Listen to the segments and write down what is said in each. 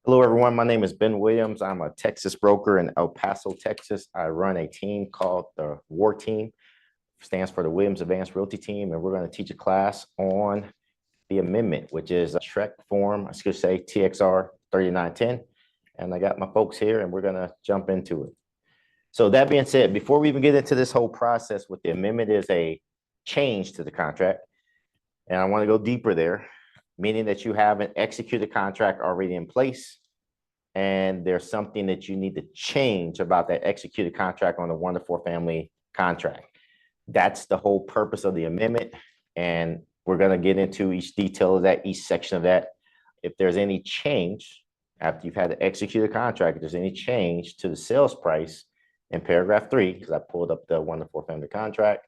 Hello, everyone. My name is Ben Williams. I'm a Texas broker in El Paso, Texas. I run a team called the WAR Team, stands for the Williams Advanced Realty Team, and we're going to teach a class on the amendment, which is a TREC form, I should say TXR 3910. And I got my folks here, and we're going to jump into it. So that being said, before we even get into this whole process, what the amendment is a change to the contract, and I want to go deeper there, meaning that you have an executed contract already in place, and there's something that you need to change about that executed contract on the 1 to 4 family contract. That's the whole purpose of the amendment, and we're going to get into each detail of that, each section of that. If there's any change after you've had to execute a contract, if there's any change to the sales price in paragraph 3, because I pulled up the 1 to 4 family contract,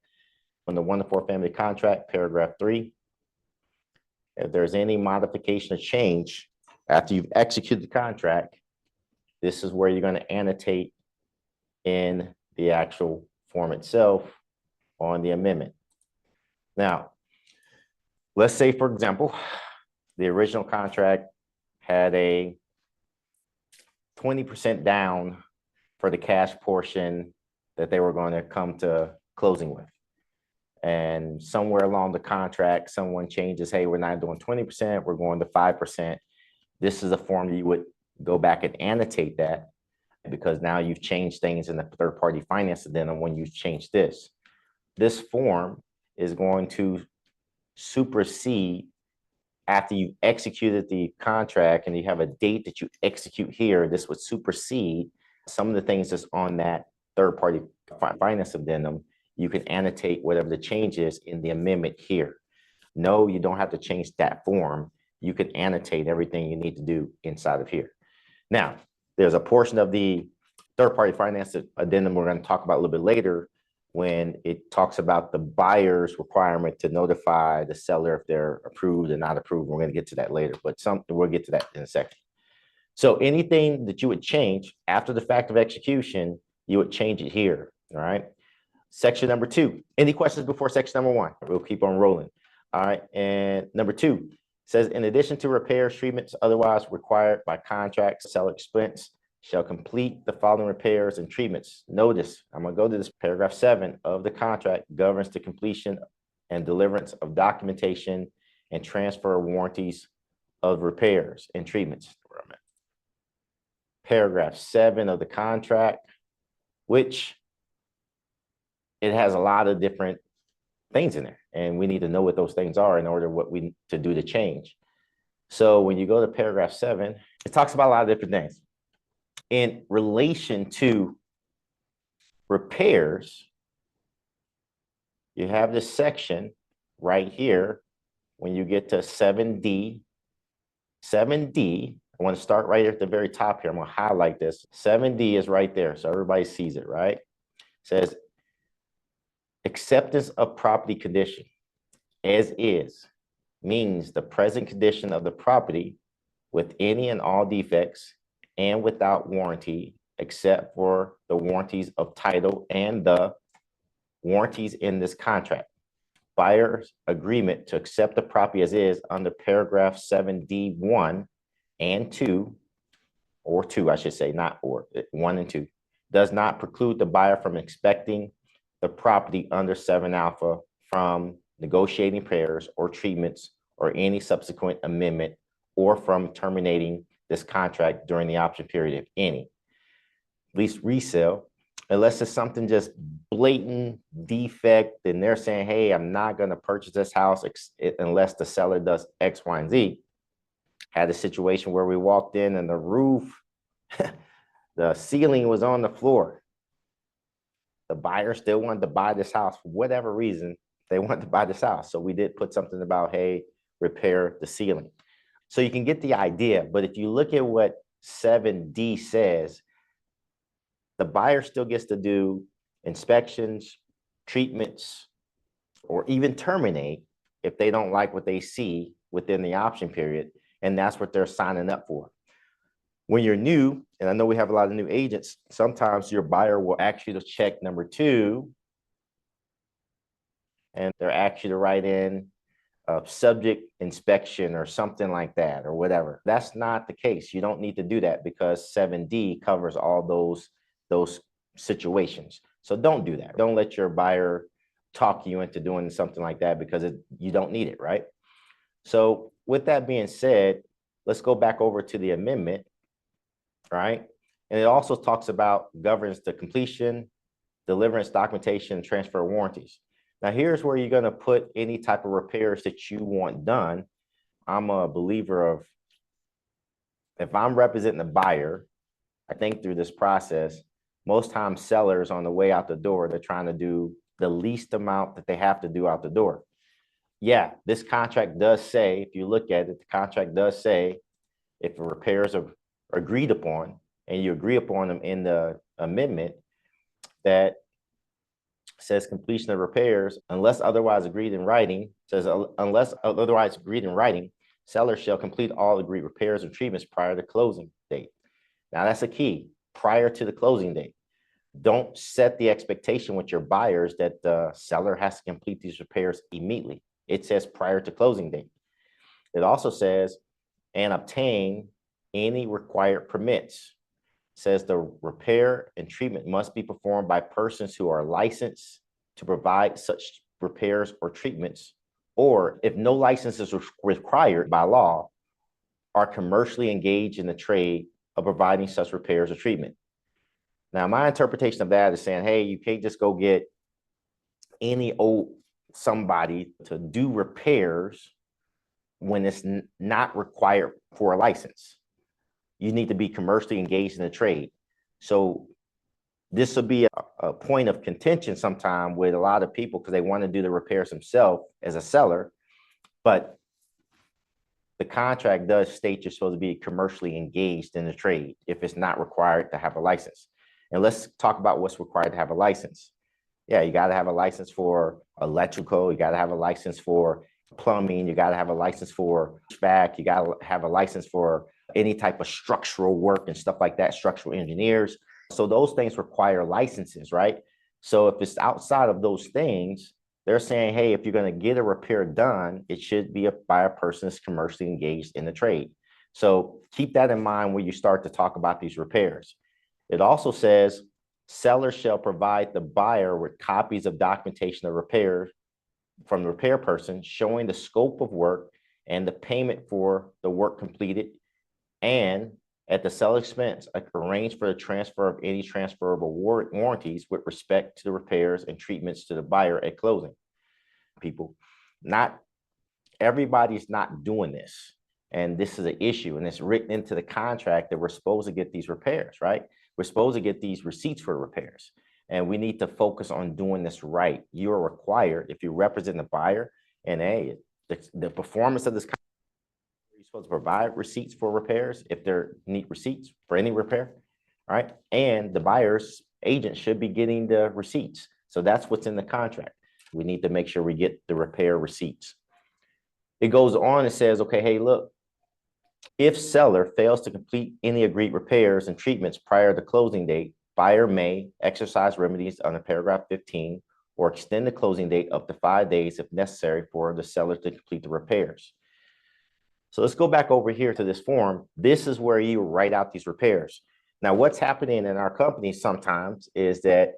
on the 1 to 4 family contract, paragraph 3, if there's any modification or change after you've executed the contract, this is where you're going to annotate in the actual form itself on the amendment. Now, let's say, for example, the original contract had a 20% down for the cash portion that they were going to come to closing with. And somewhere along the contract, someone changes, hey, we're not doing 20%, we're going to 5%. This is a form you would go back and annotate that, because now you've changed things in the third-party finance addendum when you've changed this. This form is going to supersede after you've executed the contract and you have a date that you execute here. This would supersede some of the things that's on that third-party finance addendum. You can annotate whatever the change is in the amendment here. No, you don't have to change that form. You can annotate everything you need to do inside of here. Now, there's a portion of the third-party finance addendum we're going to talk about a little bit later when it talks about the buyer's requirement to notify the seller if they're approved or not approved. We're going to get to that later, but we'll get to that in a second. So anything that you would change after the fact of execution, you would change it here, all right? Section number 2. Any questions before section number 1? We'll keep on rolling. All right. And number 2 says, in addition to repairs, treatments otherwise required by contract, seller expense shall complete the following repairs and treatments. Notice, I'm going to go to this paragraph 7 of the contract governs the completion and deliverance of documentation and transfer of warranties of repairs and treatments. Paragraph 7 of the contract, which it has a lot of different things in there, and we need to know what those things are in order to do the change. So when you go to paragraph 7, it talks about a lot of different things. In relation to repairs, you have this section right here when you get to 7D. 7D, I want to start right at the very top here. I'm going to highlight this. 7D is right there, so everybody sees it, right? It says, acceptance of property condition as is means the present condition of the property with any and all defects and without warranty, except for the warranties of title and the warranties in this contract. Buyer's agreement to accept the property as is under paragraph 7D1 and 2, or 2, I should say, not or, 1 and 2, does not preclude the buyer from expecting the property under 7 alpha from negotiating repairs or treatments or any subsequent amendment, or from terminating this contract during the option period, if any. Lease resale, unless it's something just blatant defect, then they're saying, hey, I'm not going to purchase this house unless the seller does X, Y, and Z. Had a situation where we walked in and the roof, the ceiling was on the floor. The buyer still wanted to buy this house for whatever reason. They wanted to buy this house. So we did put something about, hey, repair the ceiling. So you can get the idea. But if you look at what 7D says, the buyer still gets to do inspections, treatments, or even terminate if they don't like what they see within the option period. And that's what they're signing up for. When you're new, and I know we have a lot of new agents, sometimes your buyer will ask you to check number 2, and they're ask you to write in subject inspection or something like that or whatever. That's not the case. You don't need to do that because 7D covers all those situations. So don't do that. Don't let your buyer talk you into doing something like that because you don't need it, right? So with that being said, let's go back over to the amendment, right? And it also talks about governs the completion, deliverance, documentation, transfer warranties. Now, here's where you're going to put any type of repairs that you want done. I'm a believer of, if I'm representing the buyer, I think through this process, most times sellers on the way out the door, they're trying to do the least amount that they have to do out the door. Yeah, this contract does say, if you look at it, the contract does say if the repairs are agreed upon and you agree upon them in the amendment, that says completion of repairs, unless otherwise agreed in writing, says unless otherwise agreed in writing, seller shall complete all agreed repairs or treatments prior to closing date. Now that's a key, prior to the closing date. Don't set the expectation with your buyers that the seller has to complete these repairs immediately. It says prior to closing date. It also says, and obtain any required permits. It says the repair and treatment must be performed by persons who are licensed to provide such repairs or treatments, or if no license is required by law, are commercially engaged in the trade of providing such repairs or treatment. Now, my interpretation of that is saying, hey, you can't just go get any old somebody to do repairs when it's not required for a license. You need to be commercially engaged in the trade. So this will be a point of contention sometime with a lot of people because they want to do the repairs themselves as a seller, but the contract does state you're supposed to be commercially engaged in the trade if it's not required to have a license. And let's talk about what's required to have a license. Yeah, you got to have a license for electrical. You got to have a license for plumbing. You got to have a license for HVAC. You got to have a license for any type of structural work and stuff like that, structural engineers. So those things require licenses, right? So if it's outside of those things, they're saying, hey, if you're going to get a repair done, it should be by a person that's commercially engaged in the trade. So keep that in mind when you start to talk about these repairs. It also says, seller shall provide the buyer with copies of documentation of repairs from the repair person showing the scope of work and the payment for the work completed, and at the seller's expense, arrange for the transfer of any transferable warranties with respect to the repairs and treatments to the buyer at closing. People, not everybody's not doing this. And this is an issue, and it's written into the contract that we're supposed to get these repairs, right? We're supposed to get these receipts for repairs, and we need to focus on doing this right. You are required, if you represent the buyer, and hey, the performance of this contract, you're supposed to provide receipts for repairs if they need receipts for any repair, right? And the buyer's agent should be getting the receipts. So that's what's in the contract. We need to make sure we get the repair receipts. It goes on and says, okay, hey, look, if seller fails to complete any agreed repairs and treatments prior to closing date, buyer may exercise remedies under paragraph 15 or extend the closing date up to 5 days if necessary for the seller to complete the repairs. So let's go back over here to this form. This is where you write out these repairs. Now, what's happening in our company sometimes is that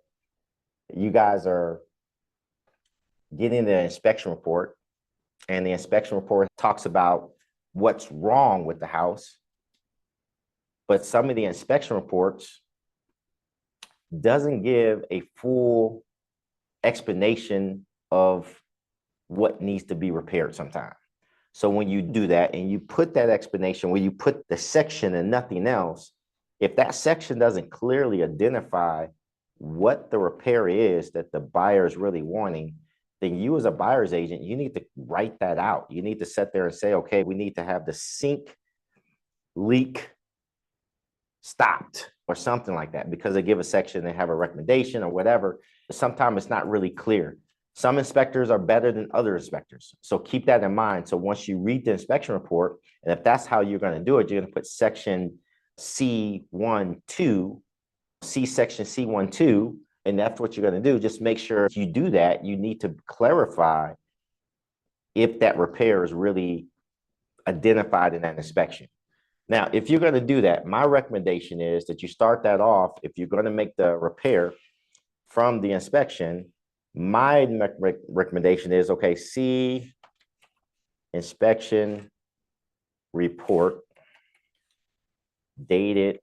you guys are getting the inspection report, and the inspection report talks about what's wrong with the house, but some of the inspection reports doesn't give a full explanation of what needs to be repaired sometimes. So when you do that and you put that explanation where you put the section and nothing else, if that section doesn't clearly identify what the repair is that the buyer is really wanting, then you as a buyer's agent, you need to write that out. You need to sit there and say, okay, we need to have the sink leak stopped or something like that, because they give a section, they have a recommendation or whatever. Sometimes it's not really clear. Some inspectors are better than other inspectors. So keep that in mind. So once you read the inspection report, and if that's how you're going to do it, you're going to put section C12, C section C12, and that's what you're going to do. Just make sure you do that. You need to clarify if that repair is really identified in that inspection. Now, if you're going to do that, my recommendation is that you start that off. If you're going to make the repair from the inspection, my recommendation is, okay, see inspection report dated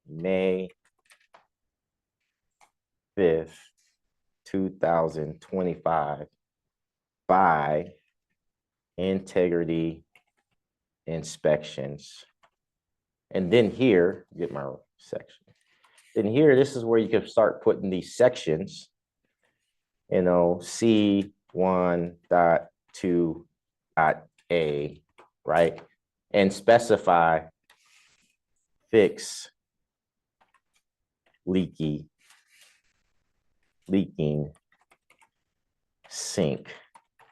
May 5th, 2025 by Integrity Inspections. And then here, get my section. Then here, this is where you can start putting these sections, you know, C1.2.A, right? And specify fix leaking sink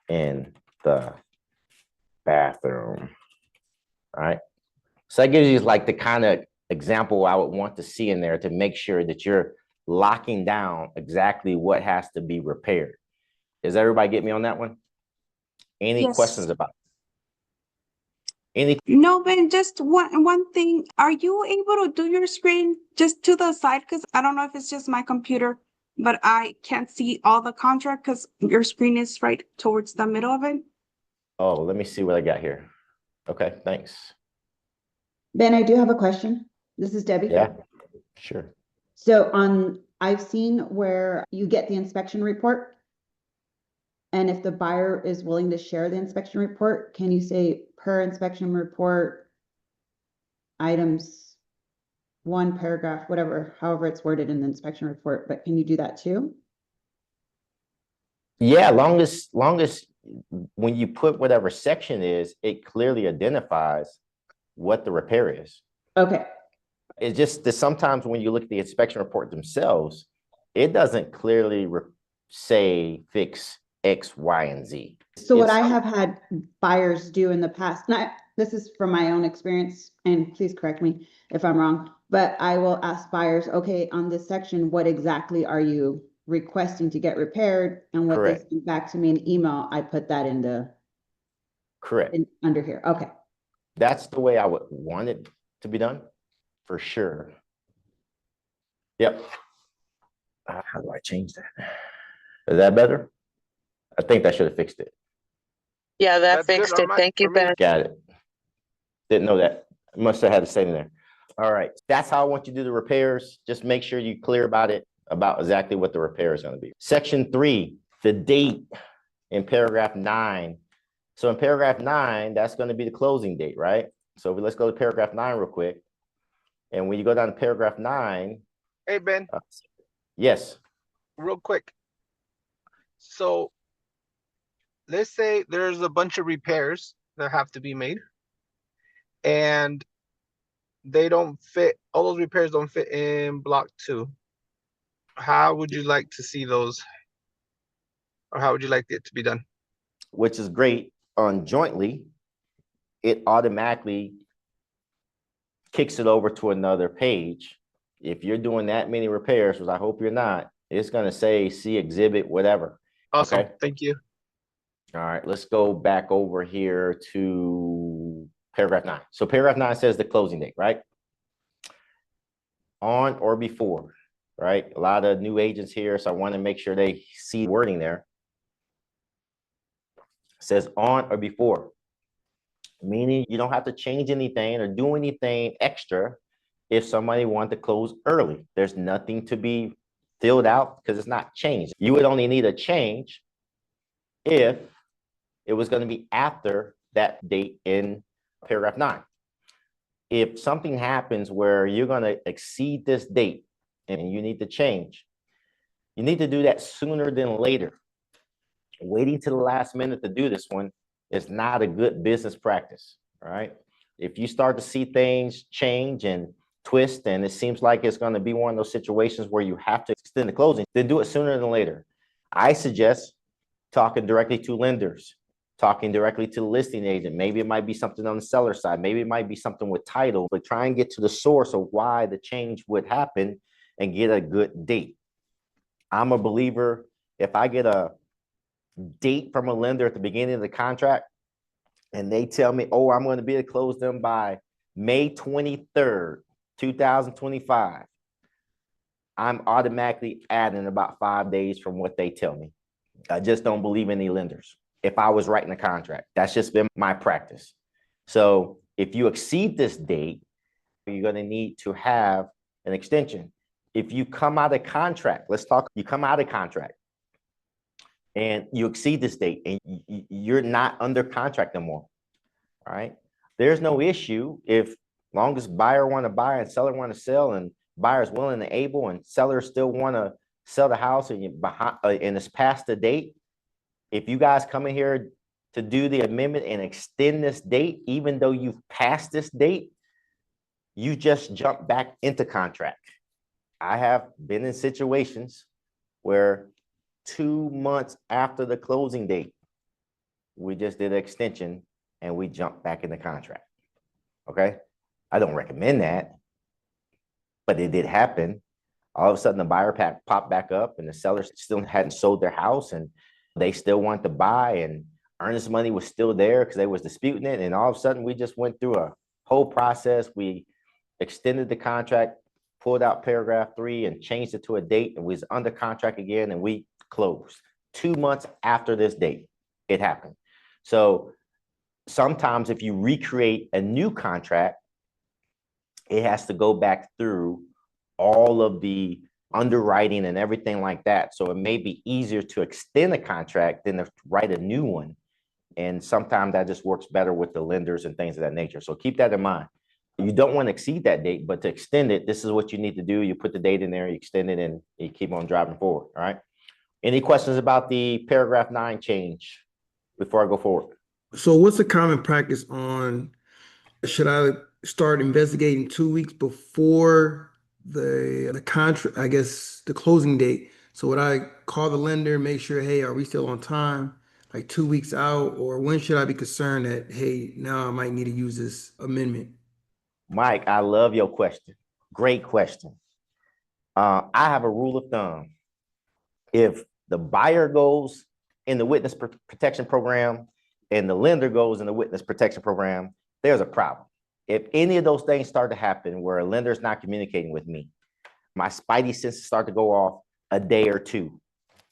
in the bathroom, right? So that gives you like the kind of example I would want to see in there to make sure that you're locking down exactly what has to be repaired. Does everybody get me on that one? Any questions about any? No, Ben, just one thing. Are you able to do your screen just to the side? Because I don't know if it's just my computer, but I can't see all the contract because your screen is right towards the middle of it. Oh, let me see what I got here. Okay, thanks. Ben, I do have a question. This is Debbie. Yeah, sure. So I've seen where you get the inspection report. And if the buyer is willing to share the inspection report, can you say per inspection report items, one paragraph, whatever, however it's worded in the inspection report, but can you do that too? Yeah, long as when you put whatever section is, it clearly identifies what the repair is. Okay. It's just that sometimes when you look at the inspection report themselves, it doesn't clearly say fix X, Y, and Z. So what I have had buyers do in the past, and this is from my own experience, and please correct me if I'm wrong, but I will ask buyers, okay, on this section, what exactly are you requesting to get repaired? And what they send back to me in email, I put that into under here. Okay. That's the way I would want it to be done, for sure. Yep. How do I change that? Is that better? I think that should have fixed it. Yeah, that fixed it. Thank you, Ben. Got it. Didn't know that. Must have had to say in there. All right. That's how I want you to do the repairs. Just make sure you're clear about it, about exactly what the repair is going to be. Section 3, the date in paragraph 9. So in paragraph 9, that's going to be the closing date, right? So let's go to paragraph 9 real quick. And when you go down to paragraph 9. Hey, Ben. Yes. Real quick. So let's say there's a bunch of repairs that have to be made. And they don't fit, all those repairs don't fit in block 2. How would you like to see those? Or how would you like it to be done? Which is great. On jointly, it automatically kicks it over to another page. If you're doing that many repairs, which I hope you're not, it's going to say see exhibit, whatever. Awesome. Okay? Thank you. All right, let's go back over here to paragraph 9. So paragraph 9 says the closing date, right? On or before, right? A lot of new agents here, so I want to make sure they see wording there. It says on or before, meaning you don't have to change anything or do anything extra if somebody wants to close early. There's nothing to be filled out because it's not changed. You would only need a change if it was going to be after that date in paragraph 9. If something happens where you're going to exceed this date and you need to change, you need to do that sooner than later. Waiting to the last minute to do this one is not a good business practice, all right? If you start to see things change and twist and it seems like it's going to be one of those situations where you have to extend the closing, then do it sooner than later. I suggest talking directly to lenders, talking directly to the listing agent. Maybe it might be something on the seller side. Maybe it might be something with title, but try and get to the source of why the change would happen and get a good date. I'm a believer, if I get a date from a lender at the beginning of the contract, and they tell me, oh, I'm going to be able to close them by May 23rd, 2025, I'm automatically adding about 5 days from what they tell me. I just don't believe any lenders. If I was writing a contract, that's just been my practice. So if you exceed this date, you're going to need to have an extension. If you come out of contract, you come out of contract and you exceed this date and you're not under contract no more. All right. There's no issue if long as buyer want to buy and seller want to sell, and buyer's willing and able and seller still want to sell the house, and and it's past the date. If you guys come in here to do the amendment and extend this date, even though you've passed this date, you just jump back into contract. I have been in situations where 2 months after the closing date, we just did an extension and we jumped back in the contract. Okay. I don't recommend that, but it did happen. All of a sudden the buyer popped back up and the seller still hadn't sold their house and they still wanted to buy, and earnest money was still there because they was disputing it. And all of a sudden we just went through a whole process. We extended the contract, pulled out paragraph 3 and changed it to a date, and we was under contract again, and we closed 2 months after this date. It happened. So sometimes if you recreate a new contract, it has to go back through all of the underwriting and everything like that. So it may be easier to extend a contract than to write a new one. And sometimes that just works better with the lenders and things of that nature. So keep that in mind. You don't want to exceed that date, but to extend it, this is what you need to do. You put the date in there, you extend it, and you keep on driving forward. All right. Any questions about the paragraph 9 change before I go forward? So what's a common practice on, should I start investigating 2 weeks before the contract, I guess the closing date? So would I call the lender, make sure, hey, are we still on time? Like 2 weeks out, or when should I be concerned that, hey, now I might need to use this amendment? Mike, I love your question. Great question. I have a rule of thumb. If the buyer goes in the witness protection program and the lender goes in the witness protection program, there's a problem. If any of those things start to happen where a lender is not communicating with me, my spidey senses start to go off a day or two,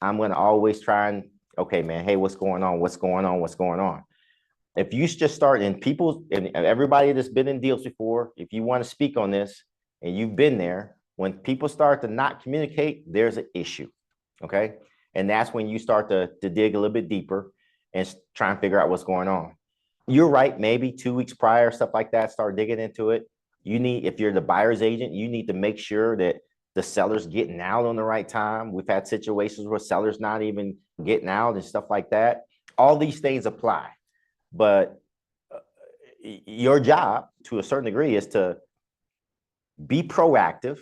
I'm going to always try and, okay, man, hey, what's going on? What's going on? What's going on? If you just start, and people and everybody that's been in deals before, if you want to speak on this and you've been there, when people start to not communicate, there's an issue. Okay. And that's when you start to dig a little bit deeper and try and figure out what's going on. You're right. Maybe 2 weeks prior, stuff like that, start digging into it. You need, if you're the buyer's agent, you need to make sure that the seller's getting out on the right time. We've had situations where sellers not even getting out and stuff like that. All these things apply, but your job to a certain degree is to be proactive,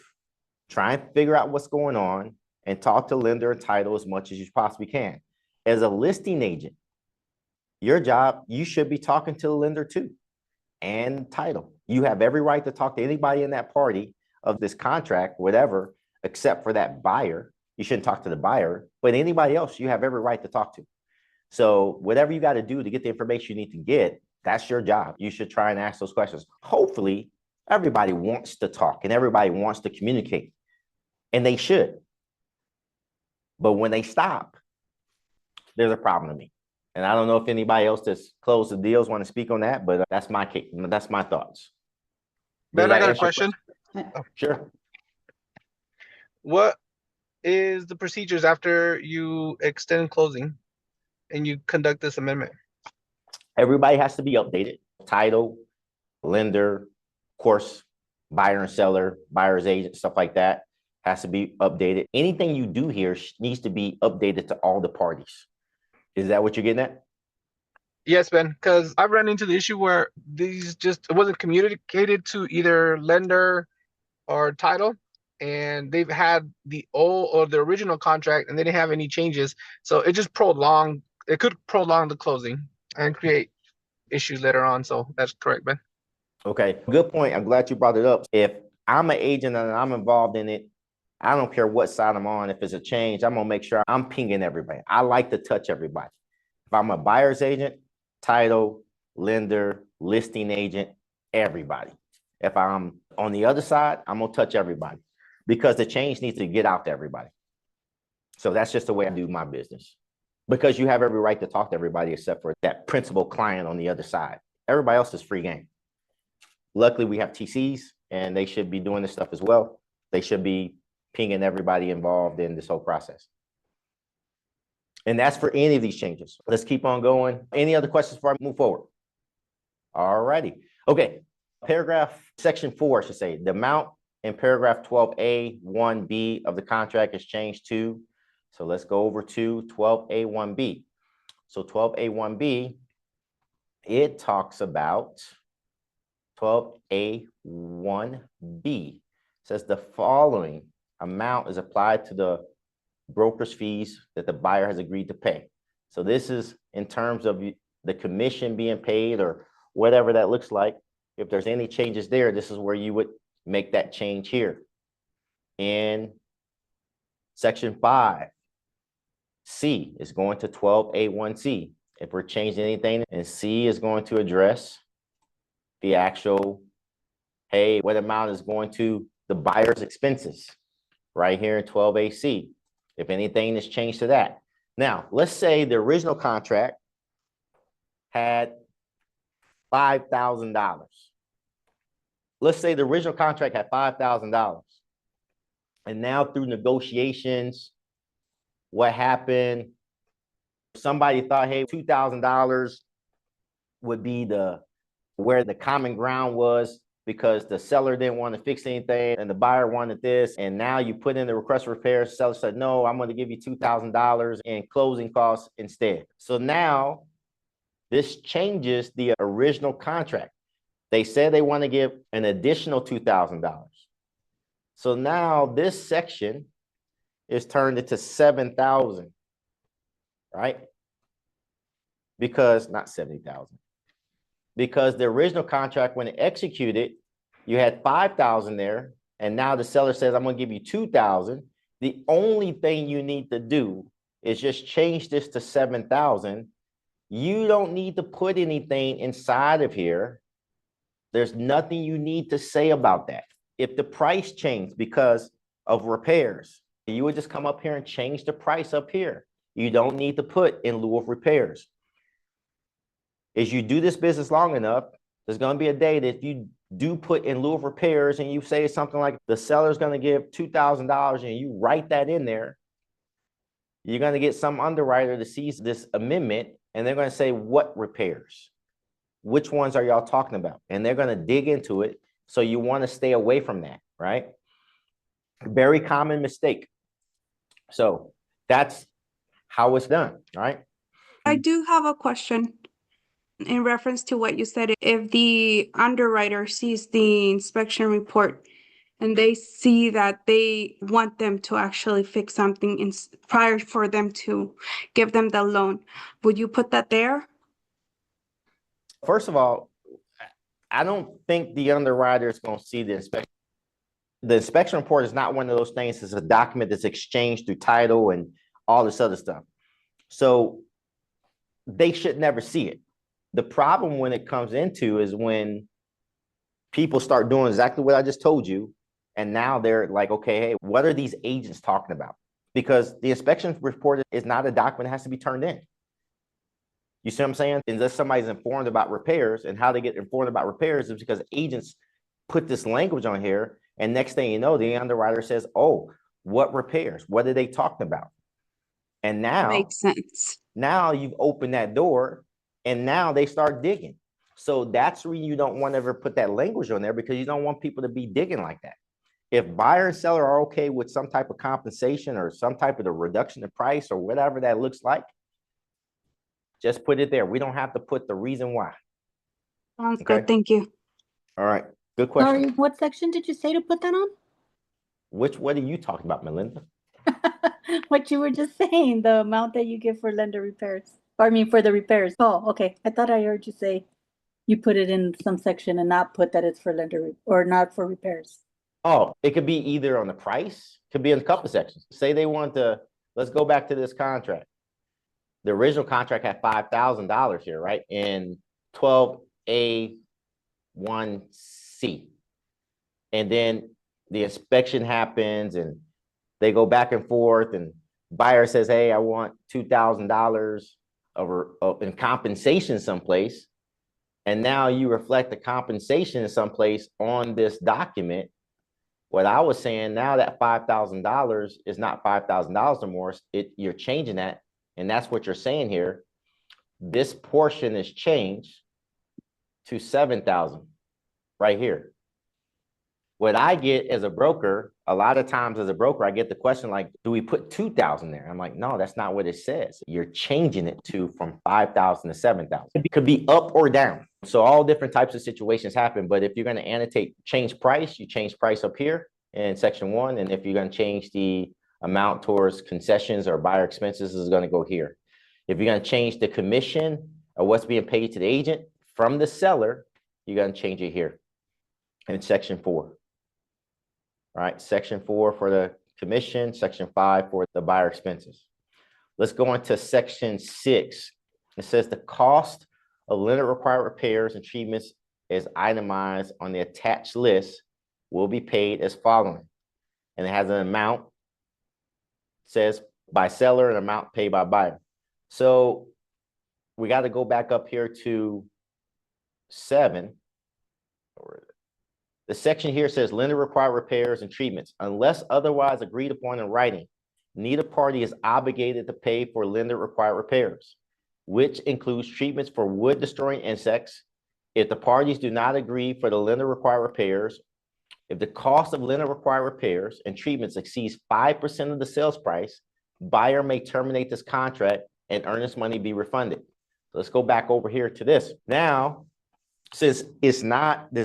try and figure out what's going on, and talk to lender and title as much as you possibly can. As a listing agent, your job, you should be talking to the lender too, and title. You have every right to talk to anybody in that party of this contract, whatever, except for that buyer. You shouldn't talk to the buyer, but anybody else, you have every right to talk to. So whatever you got to do to get the information you need to get, that's your job. You should try and ask those questions. Hopefully, everybody wants to talk and everybody wants to communicate, and they should. But when they stop, there's a problem to me. And I don't know if anybody else that's closed the deals want to speak on that, but that's my case. That's my thoughts. Ben, I got a question. Sure. What is the procedures after you extend closing and you conduct this amendment? Everybody has to be updated. Title, lender, of course, buyer and seller, buyer's agent, stuff like that has to be updated. Anything you do here needs to be updated to all the parties. Is that what you're getting at? Yes, Ben, because I've run into the issue where it wasn't communicated to either lender or title, and they've had the old or the original contract and they didn't have any changes. So it just could prolong the closing and create issues later on. So that's correct, Ben. Okay, good point. I'm glad you brought it up. If I'm an agent and I'm involved in it, I don't care what side I'm on. If it's a change, I'm gonna make sure I'm pinging everybody. I like to touch everybody. If I'm a buyer's agent, title, lender, listing agent, everybody. If I'm on the other side, I'm gonna touch everybody because the change needs to get out to everybody. So that's just the way I do my business. Because you have every right to talk to everybody except for that principal client on the other side. Everybody else is free game. Luckily, we have TCs and they should be doing this stuff as well. They should be pinging everybody involved in this whole process. And that's for any of these changes. Let's keep on going. Any other questions before I move forward? All righty. Okay. Paragraph section 4 should say the amount in paragraph 12A 1B of the contract is changed to. So let's go over to 12A 1B. So 12A 1B, it talks about 12A 1B. Says the following amount is applied to the broker's fees that the buyer has agreed to pay. So this is in terms of the commission being paid or whatever that looks like. If there's any changes there, this is where you would make that change here. In section 5, C is going to 12A1C. If we're changing anything, and C is going to address the actual, hey, what amount is going to the buyer's expenses right here in 12AC. If anything is changed to that. Now, let's say the original contract had $5,000. Let's say the original contract had $5,000. And now through negotiations, what happened? Somebody thought, hey, $2,000 would be where the common ground was because the seller didn't want to fix anything and the buyer wanted this. And now you put in the request for repairs. The seller said, no, I'm going to give you $2,000 in closing costs instead. So now this changes the original contract. They said they want to give an additional $2,000. So now this section is turned into $7,000, right? Because not 70,000. Because the original contract, when it executed, you had 5,000 there, and now the seller says, I'm going to give you 2,000. The only thing you need to do is just change this to 7,000. You don't need to put anything inside of here. There's nothing you need to say about that. If the price changed because of repairs, you would just come up here and change the price up here. You don't need to put in lieu of repairs. As you do this business long enough, there's going to be a day that you do put in lieu of repairs and you say something like the seller's going to give $2,000 and you write that in there. You're going to get some underwriter that sees this amendment and they're going to say, what repairs? Which ones are y'all talking about? And they're going to dig into it. So you want to stay away from that, right? Very common mistake. So that's how it's done, right? I do have a question in reference to what you said. If the underwriter sees the inspection report and they see that they want them to actually fix something prior for them to give them the loan, would you put that there? First of all, I don't think the underwriter is going to see the inspection. The inspection report is not one of those things. It's a document that's exchanged through title and all this other stuff. So they should never see it. The problem when it comes into is when people start doing exactly what I just told you. And now they're like, okay, hey, what are these agents talking about? Because the inspection report is not a document that has to be turned in. You see what I'm saying? Unless somebody's informed about repairs, and how they get informed about repairs is because agents put this language on here. And next thing you know, the underwriter says, oh, what repairs? What are they talking about? And now, Makes sense. Now you've opened that door and now they start digging. So that's where you don't want to ever put that language on there because you don't want people to be digging like that. If buyer and seller are okay with some type of compensation or some type of a reduction in price or whatever that looks like, just put it there. We don't have to put the reason why. Sounds Okay. good. Thank you. All right. Good question. Sorry, what section did you say to put that on? What are you talking about, Melinda? What you were just saying, the amount that you give for lender repairs. Or I mean for the repairs. Oh, okay. I thought I heard you say you put it in some section and not put that it's for lender or not for repairs. Oh, it could be either on the price, could be in a couple of sections. Say they want to, let's go back to this contract. The original contract had $5,000 here, right? In 12A1C. And then the inspection happens and they go back and forth and buyer says, hey, I want $2,000 in compensation someplace. And now you reflect the compensation someplace on this document. What I was saying, now that $5,000 is not $5,000 or more, you're changing that. And that's what you're saying here. This portion is changed to 7,000 right here. What I get as a broker, a lot of times as a broker, I get the question like, do we put 2,000 there? I'm like, no, that's not what it says. You're changing it to from 5,000 to 7,000. It could be up or down. So all different types of situations happen. But if you're going to annotate change price, you change price up here in section 1. And if you're going to change the amount towards concessions or buyer expenses, is going to go here. If you're going to change the commission or what's being paid to the agent from the seller, you're going to change it here in section 4. All right, section 4 for the commission, section 5 for the buyer expenses. Let's go into section 6. It says the cost of lender required repairs and treatments is itemized on the attached list will be paid as following. And it has an amount, says by seller, and amount paid by buyer. So we got to go back up here to 7. The section here says lender required repairs and treatments unless otherwise agreed upon in writing. Neither party is obligated to pay for lender required repairs, which includes treatments for wood destroying insects. If the parties do not agree for the lender required repairs, if the cost of lender required repairs and treatments exceeds 5% of the sales price, buyer may terminate this contract and earnest money be refunded. So let's go back over here to this. Now, since there's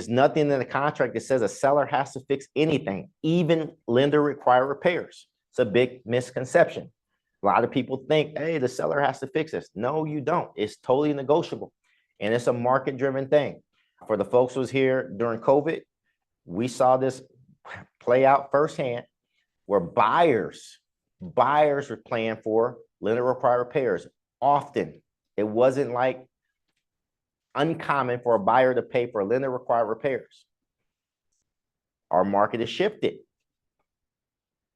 nothing in the contract that says a seller has to fix anything, even lender required repairs. It's a big misconception. A lot of people think, hey, the seller has to fix this. No, you don't. It's totally negotiable. And it's a market-driven thing. For the folks who was here during COVID, we saw this play out firsthand where buyers were paying for lender required repairs often. It wasn't like uncommon for a buyer to pay for lender required repairs. Our market has shifted.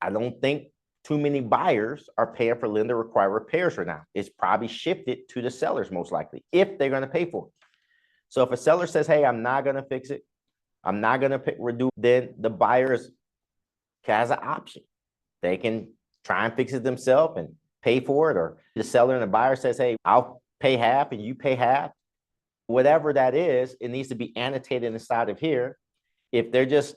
I don't think too many buyers are paying for lender required repairs right now. It's probably shifted to the sellers most likely, if they're going to pay for it. So if a seller says, hey, I'm not going to fix it, I'm not going to redo, then the buyers has an option. They can try and fix it themselves and pay for it, or the seller and the buyer says, hey, I'll pay half and you pay half. Whatever that is, it needs to be annotated inside of here. If they're just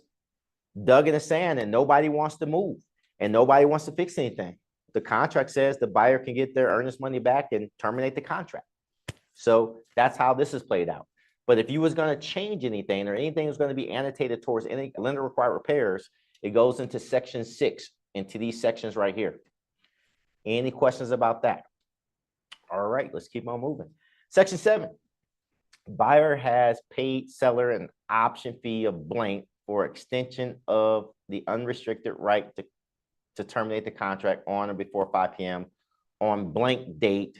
dug in the sand and nobody wants to move and nobody wants to fix anything, the contract says the buyer can get their earnest money back and terminate the contract. So that's how this is played out. But if you was going to change anything or anything was going to be annotated towards any lender required repairs, it goes into section 6, into these sections right here. Any questions about that? All right, let's keep on moving. Section 7. Buyer has paid seller an option fee of blank for extension of the unrestricted right to terminate the contract on or before 5 p.m. on blank date.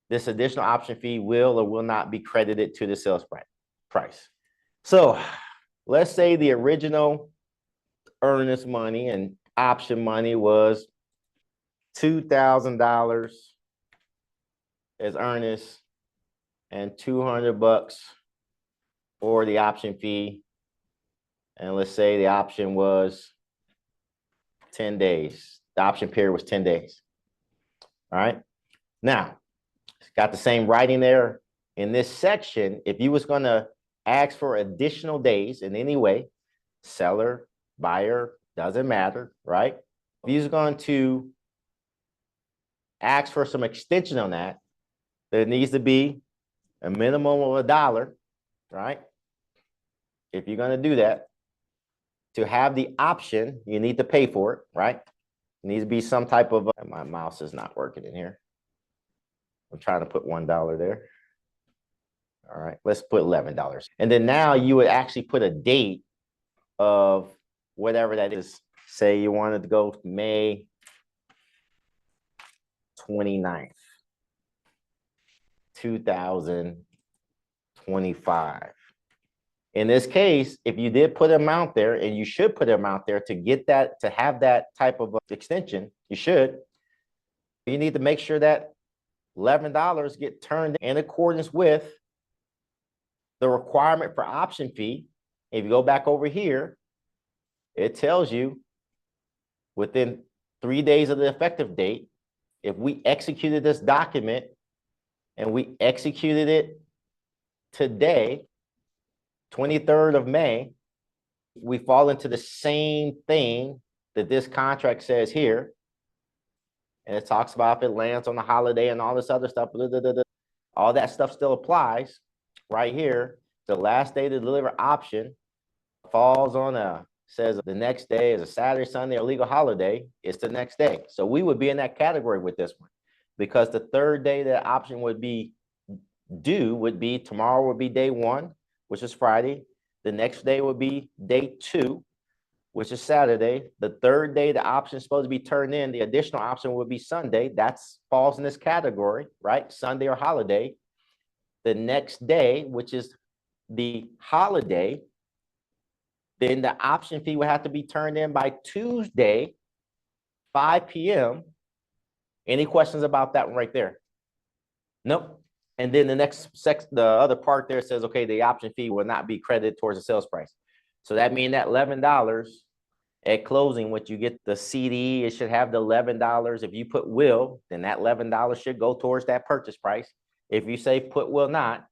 This additional option fee will or will not be credited to the sales price. So let's say the original earnest money and option money was $2,000 as earnest and $200 for the option fee. And let's say the option was 10 days. The option period was 10 days. All right. Now, it's got the same writing there. In this section, if you was going to ask for additional days in any way, seller, buyer, doesn't matter, right? If you was going to ask for some extension on that, there needs to be a minimum of $1, right? If you're going to do that, to have the option, you need to pay for it, right? It needs to be some type of, my mouse is not working in here. I'm trying to put $1 there. All right, let's put $11. And then now you would actually put a date of whatever that is. Say you wanted to go May 29th, 2025. In this case, if you did put them out there, and you should put them out there to get that, to have that type of extension, you should. You need to make sure that $11 get turned in accordance with the requirement for option fee. If you go back over here, it tells you within 3 days of the effective date, if we executed this document and we executed it today, 23rd of May, we fall into the same thing that this contract says here. And it talks about if it lands on a holiday and all this other stuff, blah, blah, blah, blah. All that stuff still applies right here. The last day to deliver option falls on says the next day is a Saturday, Sunday, or legal holiday. It's the next day. So we would be in that category with this one, because the third day that option would be due would be tomorrow would be day 1, which is Friday. The next day would be day 2, which is Saturday. The third day the option is supposed to be turned in, the additional option would be Sunday. That's falls in this category, right? Sunday or holiday. The next day, which is the holiday, then the option fee would have to be turned in by Tuesday, 5 p.m. Any questions about that one right there? Nope. And then the next the other part there says, okay, the option fee will not be credited towards the sales price. So that means that $11 at closing, what you get the CD, it should have the $11. If you put will, then that $11 should go towards that purchase price. If you say put will not,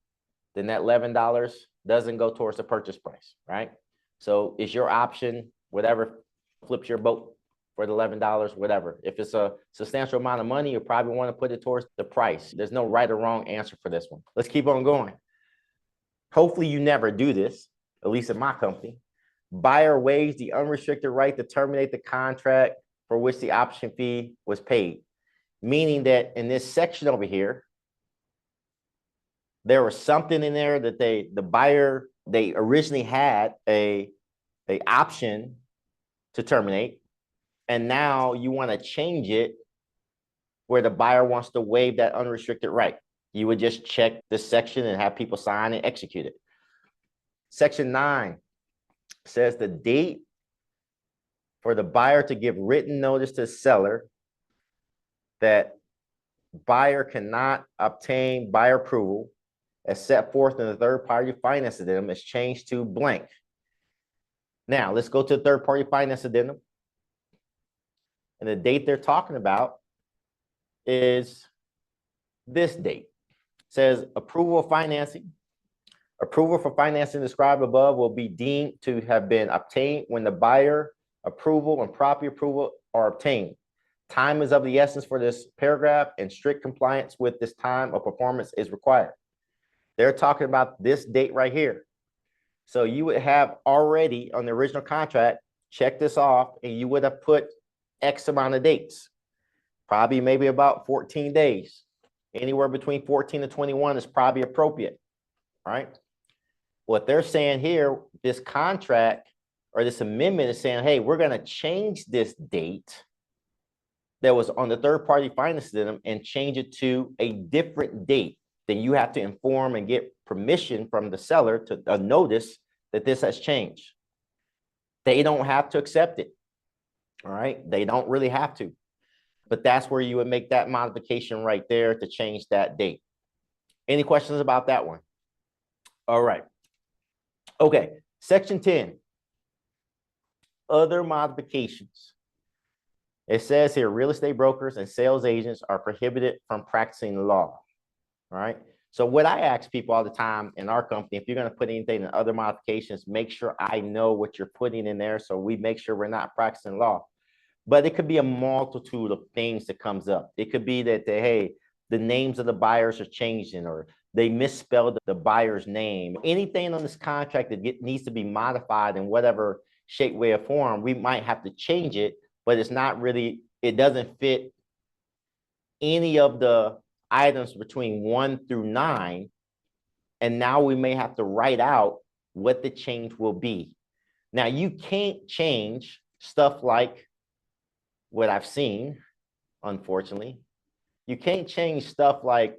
then that $11 doesn't go towards the purchase price, right? So it's your option, whatever flips your boat for the $11, whatever. If it's a substantial amount of money, you probably want to put it towards the price. There's no right or wrong answer for this one. Let's keep on going. Hopefully you never do this, at least in my company. Buyer waives the unrestricted right to terminate the contract for which the option fee was paid. Meaning that in this section over here, there was something in there that the buyer, they originally had a option to terminate. And now you want to change it where the buyer wants to waive that unrestricted right. You would just check this section and have people sign and execute it. Section 9 says the date for the buyer to give written notice to the seller that buyer cannot obtain buyer approval as set forth in the third-party finance addendum is changed to blank. Now, let's go to the third-party finance addendum. And the date they're talking about is this date. It says approval of financing. Approval for financing described above will be deemed to have been obtained when the buyer approval and property approval are obtained. Time is of the essence for this paragraph, and strict compliance with this time of performance is required. They're talking about this date right here. So you would have already on the original contract, check this off, and you would have put X amount of dates, probably maybe about 14 days. Anywhere between 14 to 21 is probably appropriate, right? What they're saying here, this contract or this amendment is saying, hey, we're going to change this date that was on the third-party finance addendum and change it to a different date. Then you have to inform and get permission from the seller to a notice that this has changed. They don't have to accept it. All right. They don't really have to. But that's where you would make that modification right there to change that date. Any questions about that one? All right. Okay. Section 10. Other modifications. It says here, real estate brokers and sales agents are prohibited from practicing law. All right. So what I ask people all the time in our company, if you're going to put anything in other modifications, make sure I know what you're putting in there so we make sure we're not practicing law. But it could be a multitude of things that comes up. It could be that hey, the names of the buyers are changing, or they misspelled the buyer's name. Anything on this contract that needs to be modified in whatever shape, way, or form, we might have to change it, but it's not really, it doesn't fit any of the items between 1 through 9. And now we may have to write out what the change will be. Now, you can't change stuff like what I've seen, unfortunately. You can't change stuff like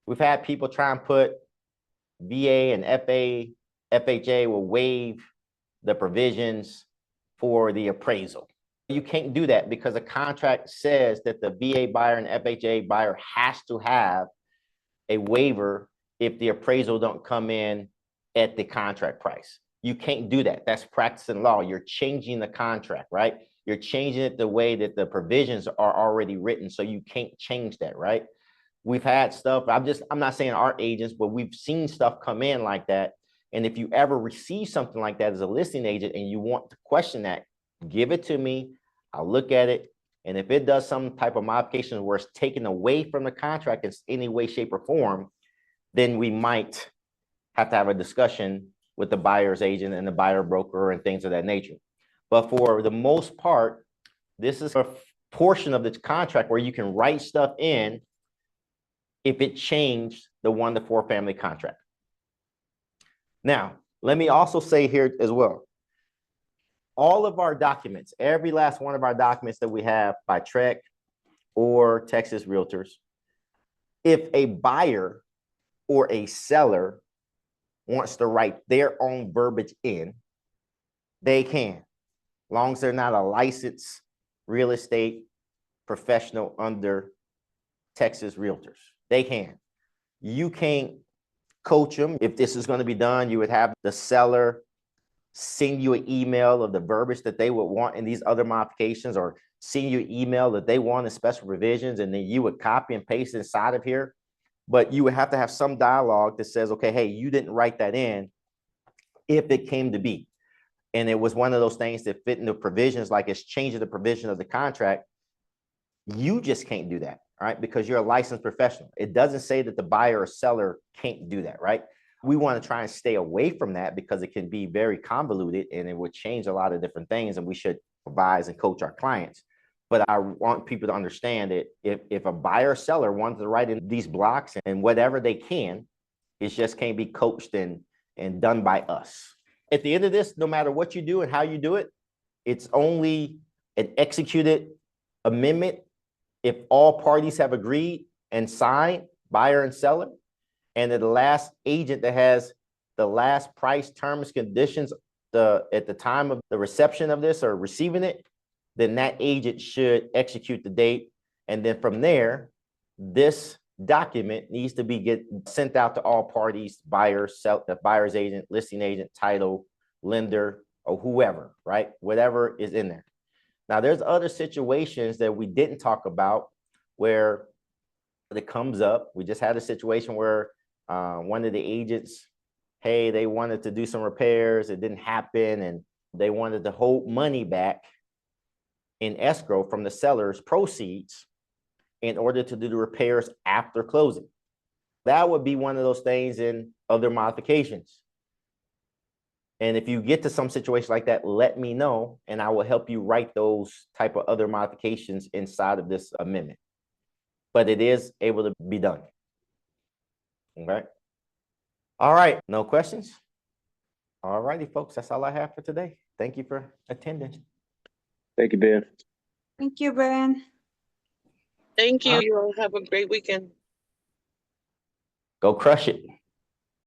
we've had people try and put VA and FHA will waive the provisions for the appraisal. You can't do that because the contract says that the VA buyer and FHA buyer has to have a waiver if the appraisal don't come in at the contract price. You can't do that. That's practice in law. You're changing the contract, right? You're changing it the way that the provisions are already written. So you can't change that, right? We've had stuff, I'm not saying our agents, but we've seen stuff come in like that. And if you ever receive something like that as a listing agent and you want to question that, give it to me. I'll look at it. And if it does some type of modification where it's taken away from the contract in any way, shape, or form, then we might have to have a discussion with the buyer's agent and the buyer broker and things of that nature. But for the most part, this is a portion of the contract where you can write stuff in if it changed the 1 to 4 family contract. Now, let me also say here as well, all of our documents, every last one of our documents that we have by TREC or Texas Realtors, if a buyer or a seller wants to write their own verbiage in, they can, as long as they're not a licensed real estate professional under Texas Realtors. They can. You can't coach them. If this is going to be done, you would have the seller send you an email of the verbiage that they would want in these other modifications, or send you an email that they want in special provisions, and then you would copy and paste inside of here. But you would have to have some dialogue that says, okay, hey, you didn't write that in if it came to be. And it was one of those things that fit in the provisions, like it's changing the provision of the contract. You just can't do that, right? Because you're a licensed professional. It doesn't say that the buyer or seller can't do that, right? We want to try and stay away from that because it can be very convoluted and it would change a lot of different things, and we should advise and coach our clients. But I want people to understand that if a buyer or seller wants to write in these blocks and whatever they can, it just can't be coached and done by us. At the end of this, no matter what you do and how you do it, it's only an executed amendment if all parties have agreed and signed, buyer and seller, and the last agent that has the last price, terms, conditions at the time of the reception of this or receiving it, then that agent should execute the date. And then from there, this document needs to be sent out to all parties, buyer, the buyer's agent, listing agent, title, lender, or whoever, right? Whatever is in there. Now, there's other situations that we didn't talk about where it comes up. We just had a situation where one of the agents, hey, they wanted to do some repairs. It didn't happen. And they wanted to hold money back in escrow from the seller's proceeds in order to do the repairs after closing. That would be one of those things in other modifications. And if you get to some situation like that, let me know, and I will help you write those type of other modifications inside of this amendment. But it is able to be done. Okay. All right. No questions? All righty, folks. That's all I have for today. Thank you for attending. Thank you, Ben. Thank you, Ben. Thank you. You all have a great weekend. Go crush it.